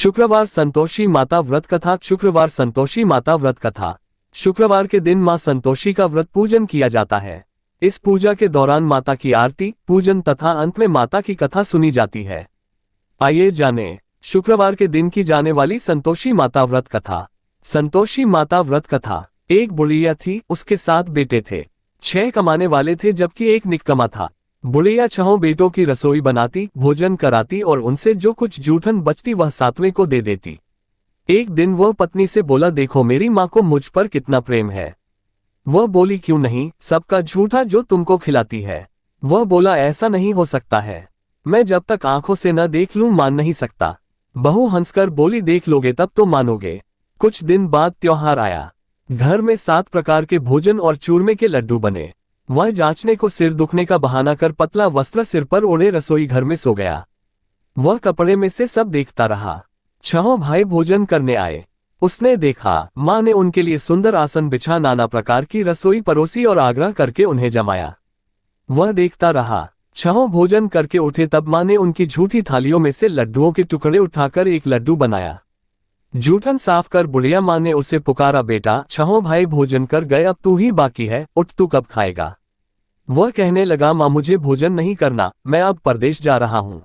शुक्रवार संतोषी माता व्रत कथा। शुक्रवार संतोषी माता व्रत कथा। शुक्रवार के दिन मां संतोषी का व्रत पूजन किया जाता है। इस पूजा के दौरान माता की आरती, पूजन तथा अंत में माता की कथा सुनी जाती है। आइए जानें शुक्रवार के दिन की जाने वाली संतोषी माता व्रत कथा। संतोषी माता व्रत कथा। एक बुढ़िया थी, उसके 7 बेटे थे। 6 कमाने वाले थे जबकि एक निकम्मा था। बुढ़िया 6 बेटों की रसोई बनाती, भोजन कराती और उनसे जो कुछ जूठन बचती वह 7वें को दे देती। एक दिन वह पत्नी से बोला, देखो मेरी माँ को मुझ पर कितना प्रेम है। वह बोली, क्यों नहीं, सबका झूठा जो तुमको खिलाती है। वह बोला, ऐसा नहीं हो सकता है, मैं जब तक आंखों से न देख लूं मान नहीं सकता। बहू हंसकर बोली, देख लोगे तब तो मानोगे। कुछ दिन बाद त्योहार आया। घर में 7 प्रकार के भोजन और चूरमे के लड्डू बने। वह जांचने को सिर दुखने का बहाना कर पतला वस्त्र सिर पर ओढ़े रसोई घर में सो गया। वह कपड़े में से सब देखता रहा। 6 भाई भोजन करने आए। उसने देखा माँ ने उनके लिए सुंदर आसन बिछा, नाना प्रकार की रसोई परोसी और आग्रह करके उन्हें जमाया। वह देखता रहा। 6 भोजन करके उठे तब माँ ने उनकी झूठी थालियों में से लड्डुओं के टुकड़े उठाकर एक लड्डू बनाया। जूठन साफ कर बुढ़िया माँ ने उसे पुकारा, बेटा 6 भाई भोजन कर गए, अब तू ही बाकी है, उठ तू कब खाएगा। वह कहने लगा, माँ मुझे भोजन नहीं करना, मैं अब परदेश जा रहा हूँ।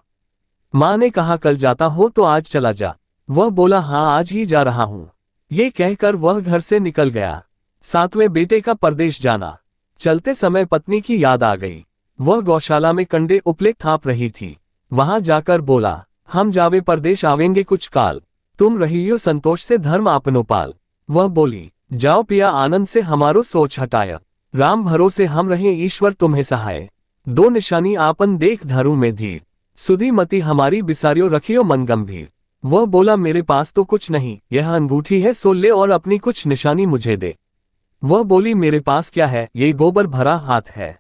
माँ ने कहा, कल जाता हो तो आज चला जा। वह बोला, हाँ आज ही जा रहा हूँ। ये कहकर वह घर से निकल गया। 7वें बेटे का परदेश जाना। चलते समय पत्नी की याद आ गई। वह गौशाला में कंडे उपले थाप रही थी। वहां जाकर बोला, हम जावे परदेश आवेंगे कुछ काल, तुम रहियो संतोष से धर्म आपनो पाल। वह बोली, जाओ पिया आनंद से हमारो सोच हटाया, राम भरोसे हम रहे ईश्वर तुम्हें सहाय। 2 निशानी आपन देख धरू में धीर, सुधी मति हमारी बिसारियो रखियो मन गंभीर। वह बोला, मेरे पास तो कुछ नहीं, यह अंगूठी है सो ले और अपनी कुछ निशानी मुझे दे। वह बोली, मेरे पास क्या है, ये गोबर भरा हाथ है।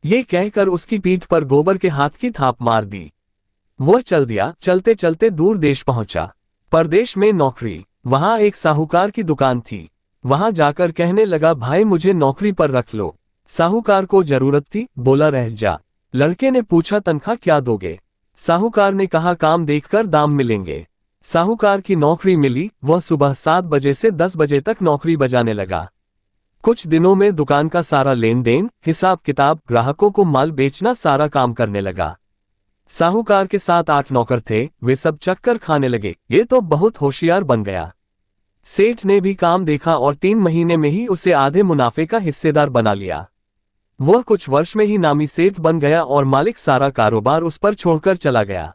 ये कहकर उसकी पीठ पर गोबर के हाथ की थाप मार दी। वह चल दिया। चलते चलते दूर देश पहुंचा। परदेश में नौकरी। वहां एक साहूकार की दुकान थी। वहां जाकर कहने लगा, भाई मुझे नौकरी पर रख लो। साहूकार को जरूरत थी, बोला रह जा। लड़के ने पूछा, तनख्वाह क्या दोगे। साहूकार ने कहा, काम देखकर दाम मिलेंगे। साहूकार की नौकरी मिली। वह सुबह 7 बजे से 10 बजे तक नौकरी बजाने लगा। कुछ दिनों में दुकान का सारा लेन देन, हिसाब किताब, ग्राहकों को माल बेचना सारा काम करने लगा। साहूकार के 7-8 नौकर थे, वे सब चक्कर खाने लगे, ये तो बहुत होशियार बन गया। सेठ ने भी काम देखा और 3 महीने में ही उसे आधे मुनाफे का हिस्सेदार बना लिया। वह कुछ वर्ष में ही नामी सेठ बन गया और मालिक सारा कारोबार उस पर छोड़कर चला गया।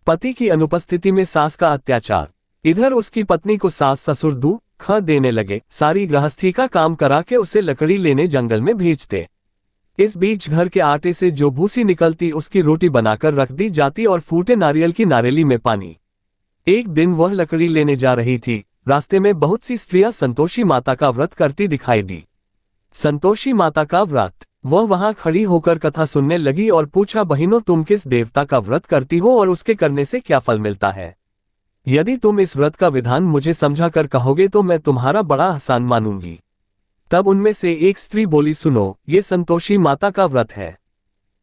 पति की अनुपस्थिति में सास का अत्याचार। इधर उसकी पत्नी को सास ससुर दुख देने लगे, सारी गृहस्थी का काम करा के उसे लकड़ी लेने जंगल में भेजते। इस बीच घर के आटे से जो भूसी निकलती उसकी रोटी बनाकर रख दी जाती और फूटे नारियल की नारेली में पानी। एक दिन वह लकड़ी लेने जा रही थी। रास्ते में बहुत सी स्त्रियां संतोषी माता का व्रत करती दिखाई दी। संतोषी माता का व्रत। वह वहां खड़ी होकर कथा सुनने लगी और पूछा, बहनों तुम किस देवता का व्रत करती हो और उसके करने से क्या फल मिलता है। यदि तुम इस व्रत का विधान मुझे समझा कर कहोगे तो मैं तुम्हारा बड़ा आसान मानूंगी। तब उनमें से एक स्त्री बोली, सुनो, ये संतोषी माता का व्रत है।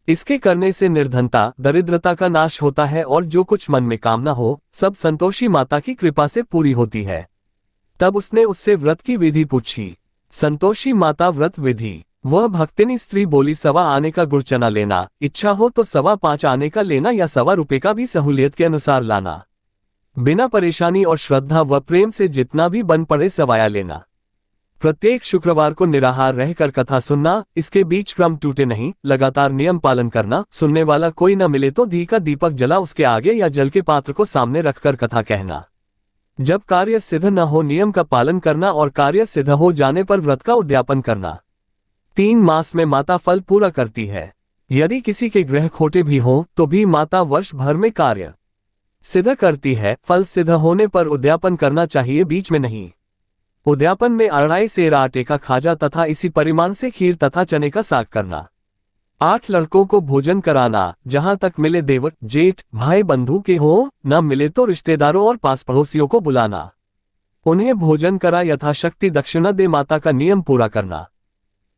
इसके करने से निर्धनता, दरिद्रता का नाश होता है और जो कुछ मन में कामना हो सब संतोषी माता की कृपा से पूरी होती है। तब उसने उससे व्रत की विधि पूछी। संतोषी माता व्रत विधि। वह भक्तिनी स्त्री बोली, 1.25 आने का गुड़ चना लेना, इच्छा हो तो 5.25 आने का लेना या 1.25 रुपए का भी सहूलियत के अनुसार लाना। बिना परेशानी और श्रद्धा व प्रेम से जितना भी बन पड़े सवाया लेना। प्रत्येक शुक्रवार को निराहार रहकर कथा सुनना, इसके बीच क्रम टूटे नहीं, लगातार नियम पालन करना। सुनने वाला कोई न मिले तो घी का दीपक जला उसके आगे या जल के पात्र को सामने रखकर कथा कहना। जब कार्य सिद्ध न हो नियम का पालन करना और कार्य सिद्ध हो जाने पर व्रत का उद्यापन करना। 3 मास में माता फल पूरा करती है। यदि किसी के ग्रह खोटे भी हों तो भी माता वर्ष भर में कार्य सिद्ध करती है। फल सिद्ध होने पर उद्यापन करना चाहिए, बीच में नहीं। उद्यापन में 2.5 सेर आटे का खाजा तथा इसी परिमाण से खीर तथा चने का साग करना। 8 लड़कों को भोजन कराना, जहां तक मिले देवर जेठ भाई बंधु के हो, न मिले तो रिश्तेदारों और पास पड़ोसियों को बुलाना। उन्हें भोजन करा यथाशक्ति दक्षिणा दे माता का नियम पूरा करना।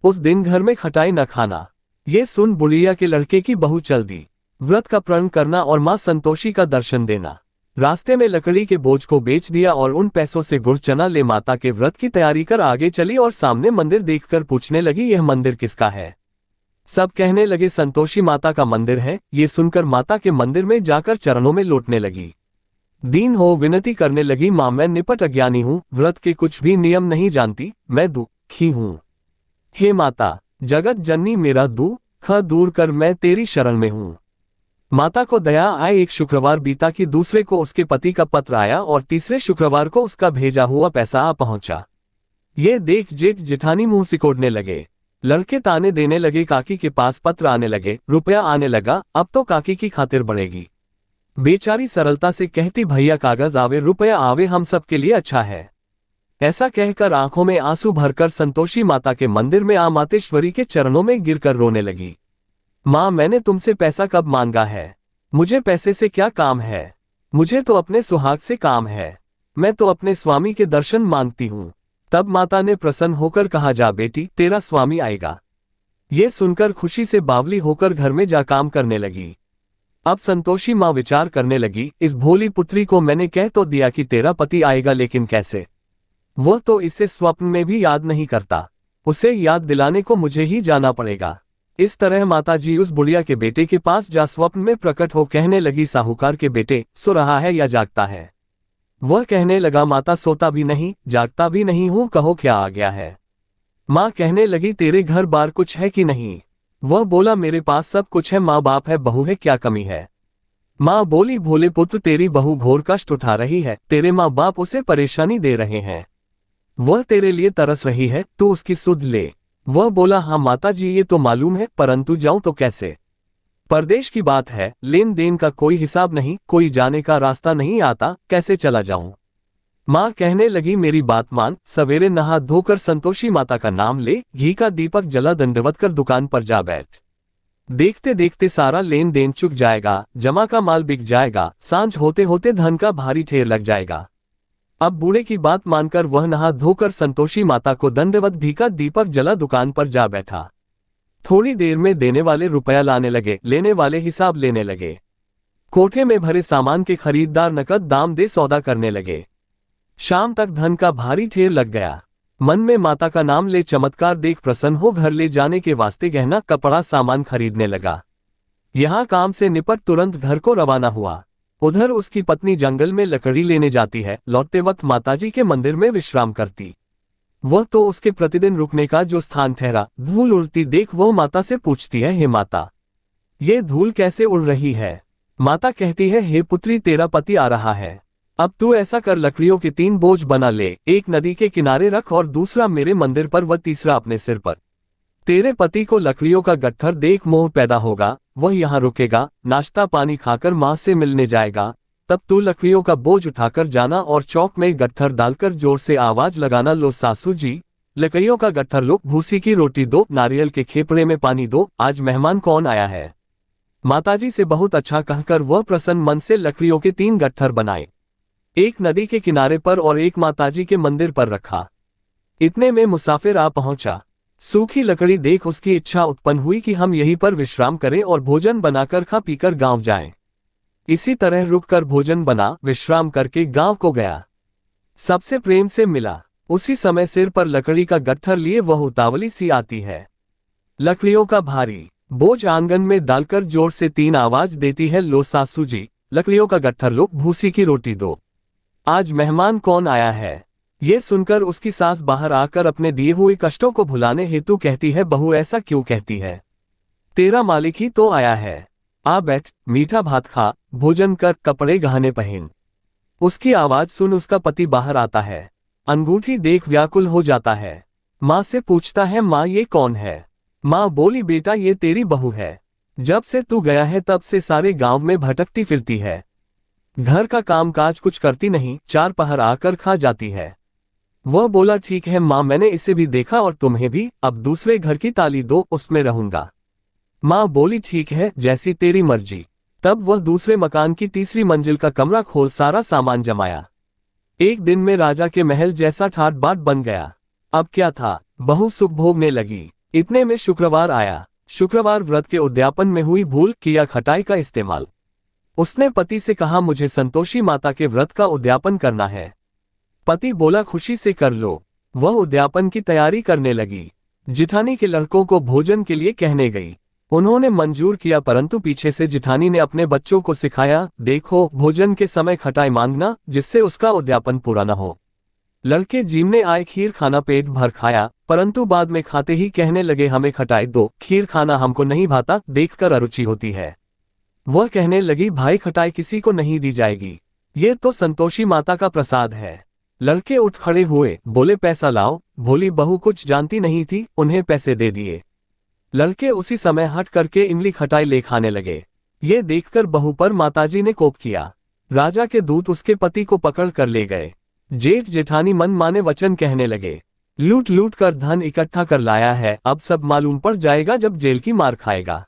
उस दिन घर में खटाई न खाना। ये सुन बुढ़िया के लड़के की बहू चल दी। व्रत का प्रण करना और मां संतोषी का दर्शन देना। रास्ते में लकड़ी के बोझ को बेच दिया और उन पैसों से गुड़ चना ले माता के व्रत की तैयारी कर आगे चली और सामने मंदिर देखकर पूछने लगी, यह मंदिर किसका है? सब कहने लगे संतोषी माता का मंदिर है। ये सुनकर माता के मंदिर में जाकर चरणों में लौटने लगी। दीन हो विनती करने लगी, मां मैं निपट अज्ञानी हूं, व्रत के कुछ भी नियम नहीं जानती, मैं दुखी हूं। हे माता जगत जननी मेरा दुख दूर कर, मैं तेरी शरण में हूं। माता को दया आए। एक शुक्रवार बीता कि दूसरे को उसके पति का पत्र आया और तीसरे शुक्रवार को उसका भेजा हुआ पैसा आ पहुंचा। ये देख जेठ जेठानी मुंह सिकोड़ने लगे। लड़के ताने देने लगे, काकी के पास पत्र आने लगे, रुपया आने लगा, अब तो काकी की खातिर बढ़ेगी। बेचारी सरलता से कहती, भैया कागज आवे रुपया आवे, हम सब के लिए अच्छा है। ऐसा कहकर आंखों में आंसू भरकर संतोषी माता के मंदिर में मातेश्वरी के चरणों में गिरकर रोने लगी। मां मैंने तुमसे पैसा कब मांगा है? मुझे पैसे से क्या काम है? मुझे तो अपने सुहाग से काम है। मैं तो अपने स्वामी के दर्शन मांगती हूं। तब माता ने प्रसन्न होकर कहा, जा बेटी तेरा स्वामी आएगा। ये सुनकर खुशी से बावली होकर घर में जा काम करने लगी। अब संतोषी मां विचार करने लगी, इस भोली पुत्री को मैंने कह तो दिया कि तेरा पति आएगा, लेकिन कैसे? वह तो इसे स्वप्न में भी याद नहीं करता। उसे याद दिलाने को मुझे ही जाना पड़ेगा। इस तरह माताजी उस बुढ़िया के बेटे के पास जा स्वप्न में प्रकट हो कहने लगी, साहूकार के बेटे सो रहा है या जागता है? वह कहने लगा, माता सोता भी नहीं जागता भी नहीं हूं, कहो क्या आ गया है? मां कहने लगी, तेरे घर बार कुछ है कि नहीं? वह बोला, मेरे पास सब कुछ है, माँ बाप है, बहू है, क्या कमी है? मां बोली, भोले पुत्र तेरी बहू घोर कष्ट उठा रही है, तेरे माँ बाप उसे परेशानी दे रहे हैं, वह तेरे लिए तरस रही है, तू उसकी सुध ले। वह बोला, हाँ माता जी ये तो मालूम है, परंतु जाऊं तो कैसे? परदेश की बात है, लेन देन का कोई हिसाब नहीं, कोई जाने का रास्ता नहीं आता, कैसे चला जाऊं? मां कहने लगी, मेरी बात मान, सवेरे नहा धोकर संतोषी माता का नाम ले, घी का दीपक जला, दंडवत कर दुकान पर जा बैठ। देखते देखते सारा लेन देन चुक जाएगा, जमा का माल बिक जाएगा, सांझ होते होते धन का भारी ढेर लग जाएगा। अब बूढ़े की बात मानकर वह नहा धोकर संतोषी माता को दंडवत घी का दीपक जला दुकान पर जा बैठा। थोड़ी देर में देने वाले रुपया लाने लगे, लेने वाले हिसाब लेने लगे। कोठे में भरे सामान के खरीददार नकद दाम दे सौदा करने लगे। शाम तक धन का भारी ढेर लग गया। मन में माता का नाम ले चमत्कार देख प्रसन्न हो घर ले जाने के वास्ते गहना कपड़ा सामान खरीदने लगा। यहाँ काम से निपट तुरंत घर को रवाना हुआ। उधर उसकी पत्नी जंगल में लकड़ी लेने जाती है, लौटते वक्त माताजी के मंदिर में विश्राम करती। वह तो उसके प्रतिदिन रुकने का जो स्थान ठहरा। धूल उड़ती देख वह माता से पूछती है, हे माता ये धूल कैसे उड़ रही है? माता कहती है, हे पुत्री तेरा पति आ रहा है, अब तू ऐसा कर लकड़ियों के 3 बोझ बना ले, एक नदी के किनारे रख और दूसरा मेरे मंदिर पर व तीसरा अपने सिर पर। तेरे पति को लकड़ियों का गट्ठर देख मोह पैदा होगा, वह यहाँ रुकेगा, नाश्ता पानी खाकर माँ से मिलने जाएगा, तब तू लकड़ियों का बोझ उठाकर जाना और चौक में गट्ठर डालकर जोर से आवाज लगाना, लो सासू जी लकड़ियों का गट्ठर लो, भूसी की रोटी दो, नारियल के खेपड़े में पानी दो, आज मेहमान कौन आया है। माताजी से बहुत अच्छा कहकर वह प्रसन्न मन से लकड़ियों के 3 गट्ठर बनाए, एक नदी के किनारे पर और एक माताजी के मंदिर पर रखा। इतने में मुसाफिर आ पहुंचा। सूखी लकड़ी देख उसकी इच्छा उत्पन्न हुई कि हम यहीं पर विश्राम करें और भोजन बनाकर खा पीकर गांव जाएं। इसी तरह रुककर भोजन बना, विश्राम करके गांव को गया। सबसे प्रेम से मिला। उसी समय सिर पर लकड़ी का गट्ठर लिए वह उतावली सी आती है। लकड़ियों का भारी बोझ आंगन में डालकर जोर से 3 आवाज देती है, लो सासू जी लकड़ियों का गट्ठर लो, भूसी की रोटी दो, आज मेहमान कौन आया है। ये सुनकर उसकी सास बाहर आकर अपने दिए हुए कष्टों को भुलाने हेतु कहती है, बहू ऐसा क्यों कहती है, तेरा मालिक ही तो आया है, आ बैठ, मीठा भात खा, भोजन कर, कपड़े गहने पहन। उसकी आवाज सुन उसका पति बाहर आता है। अंगूठी देख व्याकुल हो जाता है। माँ से पूछता है, माँ ये कौन है? माँ बोली, बेटा ये तेरी बहू है, जब से तू गया है तब से सारे गांव में भटकती फिरती है, घर का काम काज कुछ करती नहीं, 4 पहर आकर खा जाती है। वह बोला, ठीक है माँ मैंने इसे भी देखा और तुम्हें भी, अब दूसरे घर की ताली दो, उसमें रहूंगा। माँ बोली, ठीक है जैसी तेरी मर्जी। तब वह दूसरे मकान की 3री मंजिल का कमरा खोल सारा सामान जमाया। एक दिन में राजा के महल जैसा ठाट बाट बन गया। अब क्या था, बहू सुख भोगने लगी। इतने में शुक्रवार आया। शुक्रवार व्रत के उद्यापन में हुई भूल किया खटाई का इस्तेमाल। उसने पति से कहा, मुझे संतोषी माता के व्रत का उद्यापन करना है। पति बोला, खुशी से कर लो। वह उद्यापन की तैयारी करने लगी। जिठानी के लड़कों को भोजन के लिए कहने गई। उन्होंने मंजूर किया, परंतु पीछे से जिठानी ने अपने बच्चों को सिखाया, देखो भोजन के समय खटाई मांगना, जिससे उसका उद्यापन पूरा न हो। लड़के जीमने आए, खीर खाना पेट भर खाया, परंतु बाद में खाते ही कहने लगे, हमें खटाई दो, खीर खाना हमको नहीं भाता, देखकर अरुचि होती है। वह कहने लगी, भाई खटाई किसी को नहीं दी जाएगी, ये तो संतोषी माता का प्रसाद है। लड़के उठ खड़े हुए, बोले, पैसा लाओ। भोली बहू कुछ जानती नहीं थी, उन्हें पैसे दे दिए। लड़के उसी समय हट करके इमली खटाई ले खाने लगे। ये देखकर बहू पर माताजी ने कोप किया। राजा के दूत उसके पति को पकड़ कर ले गए। जेठ जेठानी मन माने वचन कहने लगे, लूट लूट कर धन इकट्ठा कर लाया है, अब सब मालूम पड़ जाएगा जब जेल की मार खाएगा।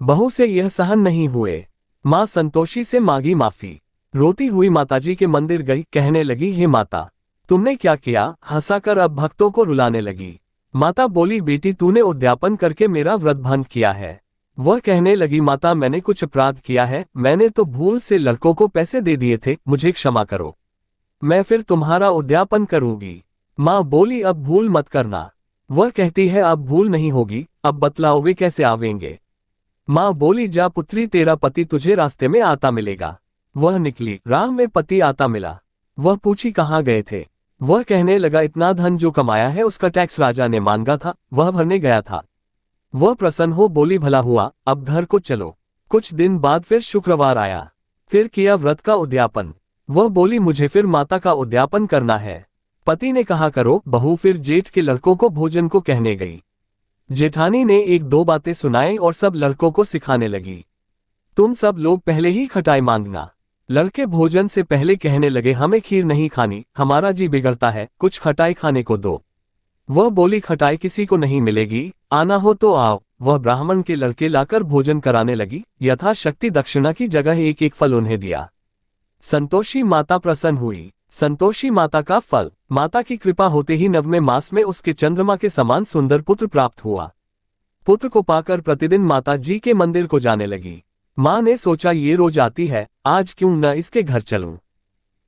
बहू से यह सहन नहीं हुए। मां संतोषी से मांगी माफी। रोती हुई माताजी के मंदिर गई, कहने लगी, हे माता, तुमने क्या किया? हंसाकर अब भक्तों को रुलाने लगी। माता बोली, बेटी तूने उद्यापन करके मेरा व्रत भंग किया है। वह कहने लगी, माता मैंने कुछ अपराध किया है, मैंने तो भूल से लड़कों को पैसे दे दिए थे, मुझे क्षमा करो, मैं फिर तुम्हारा उद्यापन करूंगी। माँ बोली, अब भूल मत करना। वह कहती है, अब भूल नहीं होगी, अब बतलाओ वे कैसे आवेंगे? माँ बोली, जा पुत्री, तेरा पति तुझे रास्ते में आता मिलेगा। वह निकली, राह में पति आता मिला। वह पूछी, कहाँ गए थे? वह कहने लगा, इतना धन जो कमाया है उसका टैक्स राजा ने मांगा था, वह भरने गया था। वह प्रसन्न हो बोली, भला हुआ, अब घर को चलो। कुछ दिन बाद फिर शुक्रवार आया, फिर किया व्रत का उद्यापन। वह बोली, मुझे फिर माता का उद्यापन करना है। पति ने कहा, करो। बहू फिर जेठ के लड़कों को भोजन को कहने गई। जेठानी ने एक दो बातें सुनाई और सब लड़कों को सिखाने लगी, तुम सब लोग पहले ही खटाई मांगना। लड़के भोजन से पहले कहने लगे, हमें खीर नहीं खानी, हमारा जी बिगड़ता है, कुछ खटाई खाने को दो। वह बोली, खटाई किसी को नहीं मिलेगी, आना हो तो आओ। वह ब्राह्मण के लड़के लाकर भोजन कराने लगी। यथाशक्ति दक्षिणा की जगह एक एक फल उन्हें दिया। संतोषी माता प्रसन्न हुई। संतोषी माता का फल, माता की कृपा होते ही 9वें मास में उसके चंद्रमा के समान सुंदर पुत्र प्राप्त हुआ। पुत्र को पाकर प्रतिदिन माता जी के मंदिर को जाने लगी। माँ ने सोचा, ये रोज आती है, आज क्यों न इसके घर चलूं।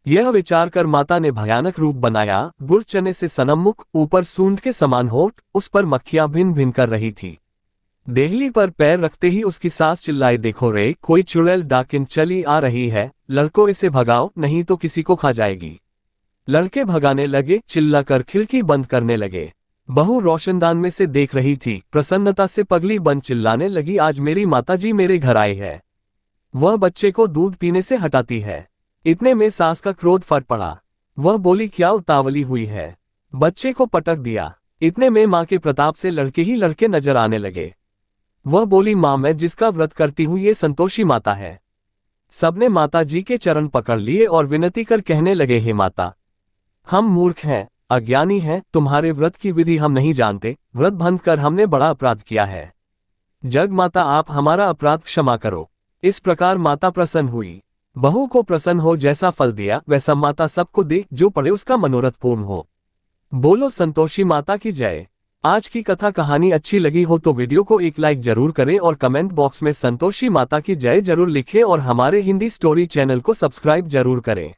यह विचार कर माता ने भयानक रूप बनाया। गुड़ चने से सनममुख, ऊपर सूंड के समान होठ, उस पर मक्खियां भिन भिन कर रही थी। देहली पर पैर रखते ही उसकी सास चिल्लाई, देखो रे, कोई चुड़ैल डाकिन चली आ रही है, लड़कों इसे भगाओ, नहीं तो किसी को खा जाएगी। लड़के भगाने लगे, चिल्लाकर खिड़की बंद करने लगे। बहू रोशनदान में से देख रही थी, प्रसन्नता से पगली बंद चिल्लाने लगी, आज मेरी माताजी मेरे घर आई है। वह बच्चे को दूध पीने से हटाती है। इतने में सास का क्रोध फट पड़ा। वह बोली, क्या उतावली हुई है? बच्चे को पटक दिया। इतने में माँ के प्रताप से लड़के ही लड़के नजर आने लगे। वह बोली, माँ मैं जिसका व्रत करती हूँ ये संतोषी माता है। सबने माता जी के चरण पकड़ लिए और विनती कर कहने लगे, हे माता, हम मूर्ख हैं, अज्ञानी हैं, तुम्हारे व्रत की विधि हम नहीं जानते, व्रत भंग कर हमने बड़ा अपराध किया है। जग माता आप हमारा अपराध क्षमा करो। इस प्रकार माता प्रसन्न हुई। बहू को प्रसन्न हो, जैसा फल दिया वैसा माता सबको दे, जो पड़े उसका मनोरथ पूर्ण हो। बोलो संतोषी माता की जय। आज की कथा कहानी अच्छी लगी हो तो वीडियो को एक लाइक जरूर करें और कमेंट बॉक्स में संतोषी माता की जय जरूर लिखें और हमारे हिंदी स्टोरी चैनल को सब्सक्राइब जरूर करें।